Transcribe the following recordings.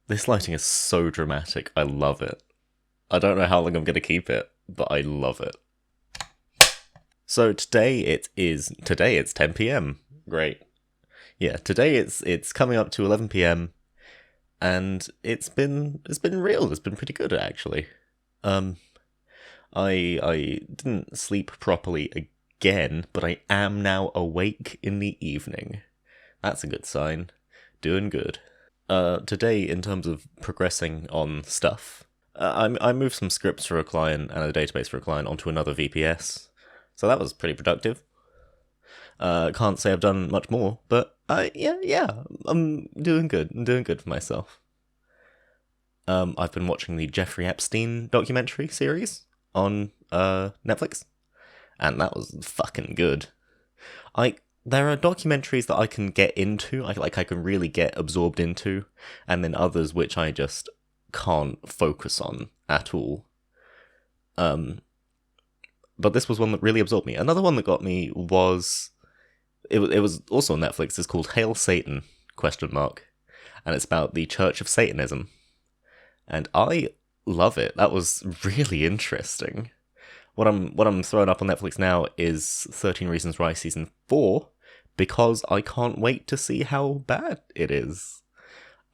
This lighting is so dramatic. I love it. I don't know how long I'm going to keep it, but I love it. So today it's 10 p.m. Great. Yeah, today it's coming up to 11 p.m. and it's been real. It's been pretty good actually. Um I didn't sleep properly again, but I am now awake in the evening. That's a good sign. Doing good. Today, in terms of progressing on stuff, I moved some scripts for a client and a database for a client onto another VPS, so that was pretty productive. Can't say I've done much more, but yeah, I'm doing good. I'm doing good for myself. I've been watching the Jeffrey Epstein documentary series on Netflix, and that was fucking good. I There are documentaries that I can get into, I can really get absorbed into, and then others which I just can't focus on at all. Um, but this was one that really absorbed me. Another one that got me was it was also on Netflix. It's called Hail Satan? Question mark, and it's about the Church of Satanism, and I love it. That was really interesting. What I'm throwing up on Netflix now is 13 Reasons Why season 4, because I can't wait to see how bad it is.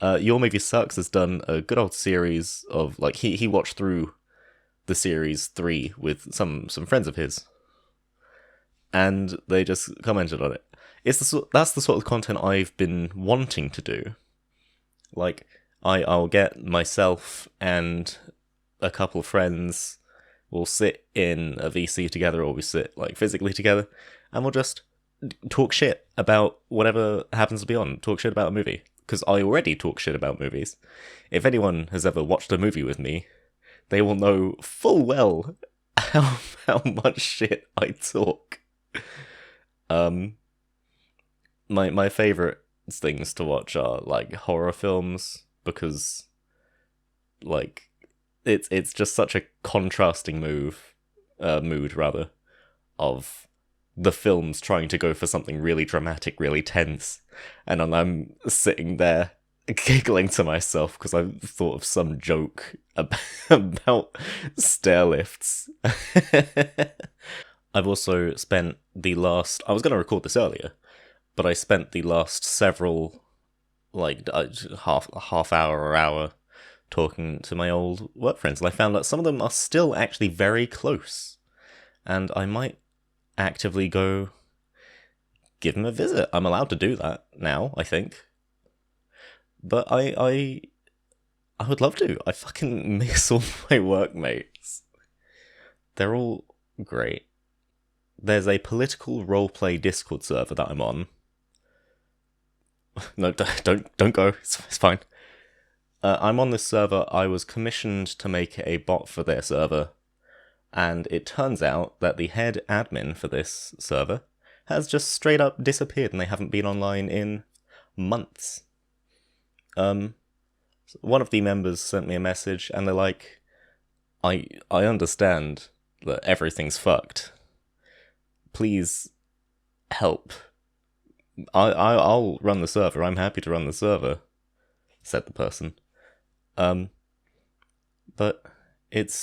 Your Movie Sucks has done a good old series of, like, he watched through the series 3 with some friends of his, and they just commented on it. That's the sort of content I've been wanting to do. Like, I'll get myself and a couple of friends, we'll sit in a VC together, or we sit, like, physically together, and we'll just talk shit about whatever happens to be on. Talk shit about a movie. Because I already talk shit about movies. If anyone has ever watched a movie with me, they will know full well how much shit I talk. Um, my favorite things to watch are, like, horror films, because, like, it's just such a contrasting mood rather, of the film's trying to go for something really dramatic, really tense, and I'm sitting there giggling to myself because I've thought of some joke about stair lifts. I've also spent the last. I was going to record this earlier, but I spent the last several, like, half hour or hour talking to my old work friends, and I found that some of them are still actually very close, and I might actively go give them a visit. I'm allowed to do that now, I think. But I would love to. I fucking miss all my workmates. They're all great. There's a political roleplay Discord server that I'm on. No, don't go. It's fine. I'm on this server. I was commissioned to make a bot for their server, and it turns out that the head admin for this server has just straight up disappeared, and they haven't been online in months. One of the members sent me a message, and they're like, I understand that everything's fucked. Please help. I'll run the server. I'm happy to run the server, said the person. But it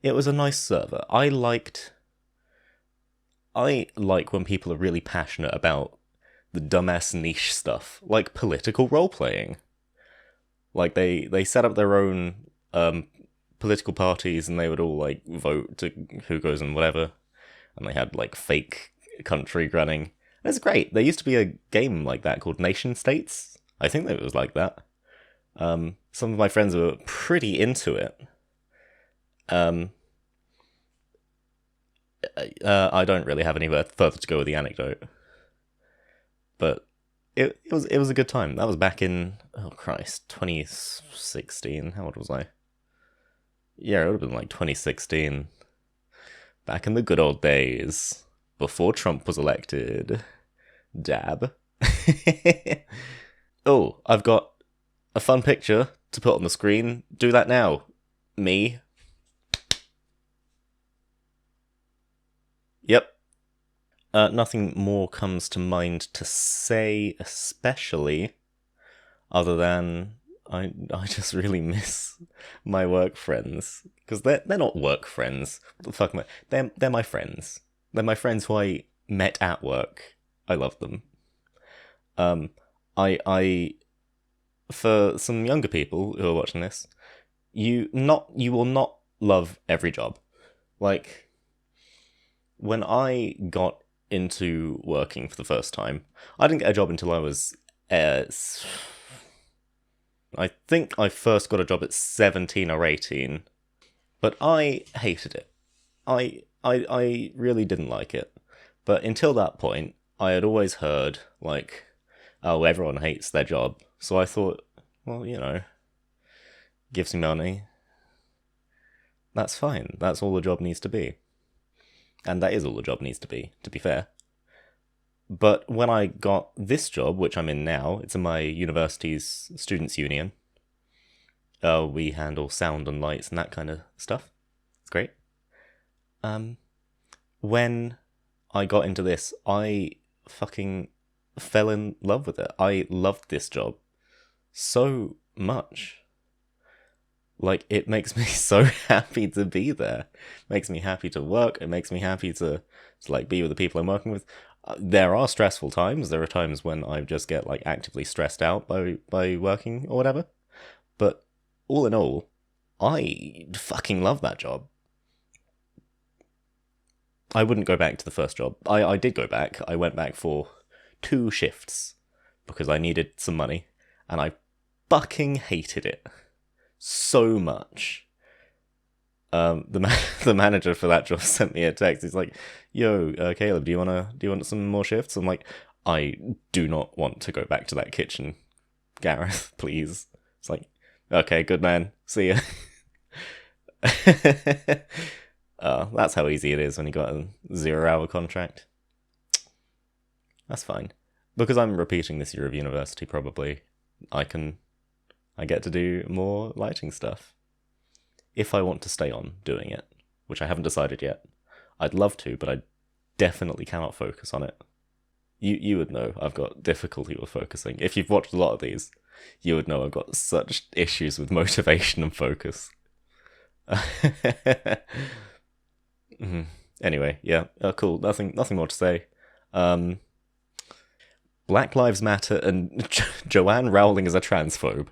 was a nice server. I like when people are really passionate about the dumbass niche stuff, like political role playing. Like, they set up their own political parties, and they would all, like, vote to who goes and whatever. And they had, like, fake country running. And it's great. There used to be a game like that called Nation States. I think that it was like that. Some of my friends were pretty into it. I don't really have anywhere further to go with the anecdote, but it was a good time. That was back in, oh Christ, 2016. How old was I? Yeah, it would have been like 2016. Back in the good old days, before Trump was elected. Dab. Oh, I've got a fun picture to put on the screen. Do that now. Me. Yep. Nothing more comes to mind to say, especially. other than I just really miss my work friends, because they're not work friends. What the fuck am I? They're my friends. They're my friends who I met at work. I love them. I for some younger people who are watching this, you will not love every job. Like, when I got into working for the first time, I didn't get a job until I was I think I first got a job at 17 or 18, but I hated it. I really didn't like it. But until that point, I had always heard, like, oh, everyone hates their job. So I thought, well, gives me money. That's fine. That's all the job needs to be. And that is all the job needs to be fair. But when I got this job, which I'm in now, it's in my university's students' union. We handle sound and lights and that kind of stuff. It's great. When I got into this, I fucking fell in love with it. I loved this job so much. Like, it makes me so happy to be there. It makes me happy to work. It makes me happy to like, be with the people I'm working with. There are stressful times. There are times when I just get, like, actively stressed out by working or whatever. But all in all, I fucking love that job. I wouldn't go back to the first job. I did go back. I went back for 2 shifts because I needed some money, and I fucking hated it so much. The manager for that job sent me a text. He's like, "Yo, Caleb, do you want some more shifts?" I'm like, "I do not want to go back to that kitchen, Gareth. Please." It's like, "Okay, good man. See ya." That's how easy it is when you got a 0-hour contract. That's fine. Because I'm repeating this year of university, probably, I get to do more lighting stuff. If I want to stay on doing it, which I haven't decided yet. I'd love to, but I definitely cannot focus on it. You would know I've got difficulty with focusing. If you've watched a lot of these, you would know I've got such issues with motivation and focus. Anyway, yeah, cool. Nothing more to say. Black Lives Matter and Joanne Rowling is a transphobe.